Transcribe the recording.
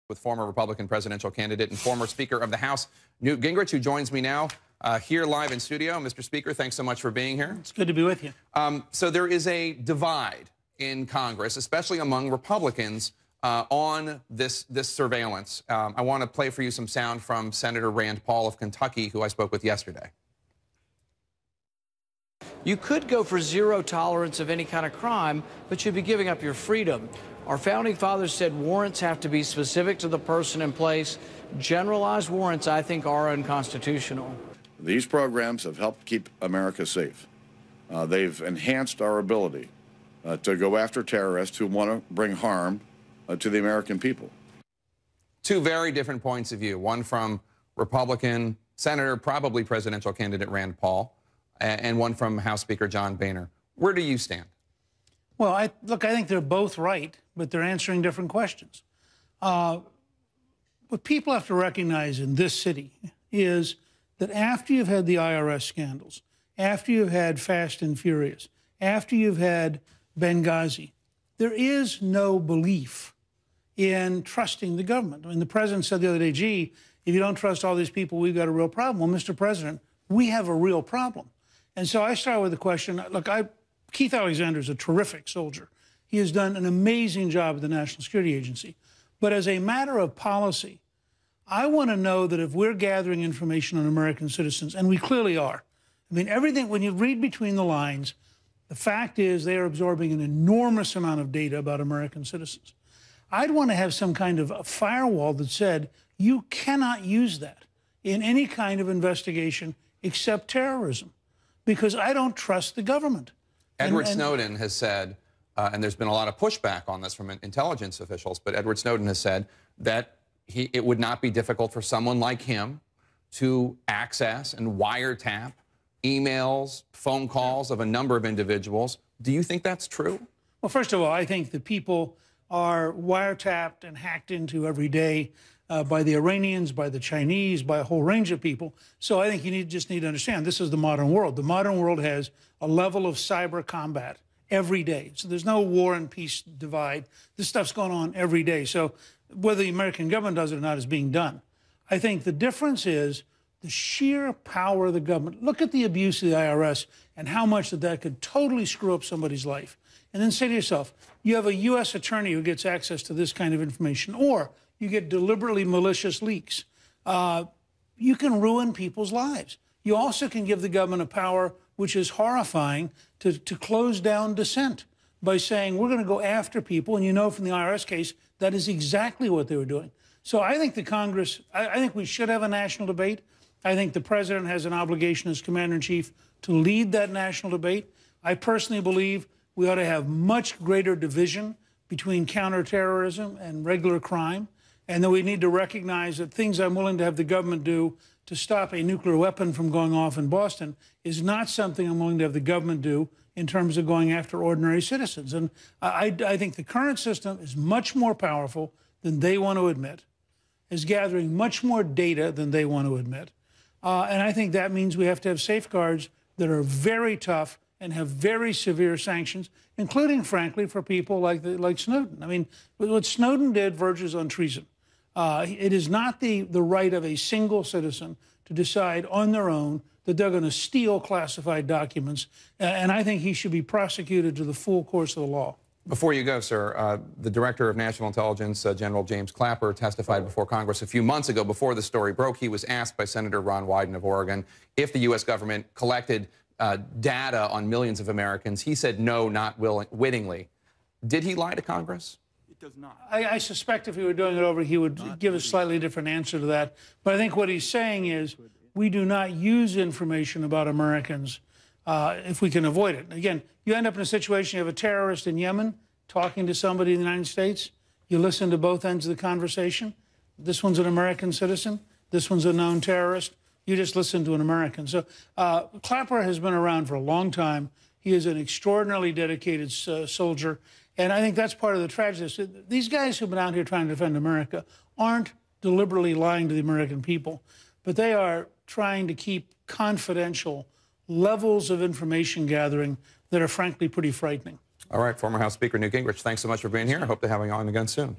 With former Republican presidential candidate and former Speaker of the House, Newt Gingrich, who joins me now here live in studio. Mr. Speaker, thanks so much for being here. It's good to be with you. So there is a divide in Congress, especially among Republicans, on this surveillance. I want to play for you some sound from Senator Rand Paul of Kentucky, who I spoke with yesterday. You could go for zero tolerance of any kind of crime, but you'd be giving up your freedom. Our founding fathers said warrants have to be specific to the person in place. Generalized warrants, I think, are unconstitutional. These programs have helped keep America safe. They've enhanced our ability to go after terrorists who want to bring harm to the American people. Two very different points of view, one from Republican Senator, probably presidential candidate Rand Paul, and one from House Speaker John Boehner. Where do you stand? Well, I think they're both right, but they're answering different questions. What people have to recognize in this city is that after you've had the IRS scandals, after you've had Fast and Furious, after you've had Benghazi, there is no belief in trusting the government. I mean, the president said the other day, gee, if you don't trust all these people, we've got a real problem. Well, Mr. President, we have a real problem. And so I start with the question, look, Keith Alexander is a terrific soldier. He has done an amazing job at the National Security Agency. But as a matter of policy, I want to know that if we're gathering information on American citizens, and we clearly are, I mean, everything, when you read between the lines, the fact is they are absorbing an enormous amount of data about American citizens. I'd want to have some kind of a firewall that said you cannot use that in any kind of investigation except terrorism, because I don't trust the government. Edward Snowden has said, and there's been a lot of pushback on this from intelligence officials, but Edward Snowden has said that it would not be difficult for someone like him to access and wiretap emails, phone calls of a number of individuals. Do you think that's true? Well, first of all, I think that people are wiretapped and hacked into every day by the Iranians, by the Chinese, by a whole range of people. So I think you just need to understand this is the modern world. The modern world has a level of cyber combat every day. So there's no war and peace divide. This stuff's going on every day. So whether the American government does it or not is being done. I think the difference is the sheer power of the government. Look at the abuse of the IRS and how much that could totally screw up somebody's life. And then say to yourself, you have a U.S. attorney who gets access to this kind of information, or you get deliberately malicious leaks. You can ruin people's lives. You also can give the government a power which is horrifying to close down dissent by saying we're going to go after people. And you know from the IRS case, that is exactly what they were doing. So I think the Congress, I think we should have a national debate. I think the president has an obligation as commander-in-chief to lead that national debate. I personally believe we ought to have much greater division between counterterrorism and regular crime, and that we need to recognize that things I'm willing to have the government do to stop a nuclear weapon from going off in Boston is not something I'm willing to have the government do in terms of going after ordinary citizens. And I think the current system is much more powerful than they want to admit, is gathering much more data than they want to admit. And I think that means we have to have safeguards that are very tough and have very severe sanctions, including, frankly, for people like Snowden. I mean, what Snowden did verges on treason. It is not the right of a single citizen to decide on their own that they're going to steal classified documents, and I think he should be prosecuted to the full course of the law. Before you go, sir, the Director of National Intelligence, General James Clapper, testified before Congress a few months ago. Before the story broke, he was asked by Senator Ron Wyden of Oregon if the U.S. government collected data on millions of Americans. He said no, not wittingly. Did he lie to Congress? It does not. I suspect if he were doing it over, he would give a slightly different answer to that. But I think what he's saying is we do not use information about Americans if we can avoid it. Again, you end up in a situation, you have a terrorist in Yemen talking to somebody in the United States. You listen to both ends of the conversation. This one's an American citizen. This one's a known terrorist. You just listen to an American. So Clapper has been around for a long time. He is an extraordinarily dedicated soldier. And I think that's part of the tragedy. These guys who've been out here trying to defend America aren't deliberately lying to the American people, but they are trying to keep confidential levels of information gathering that are frankly pretty frightening. All right, former House Speaker Newt Gingrich, thanks so much for being here. I hope to have you on again soon.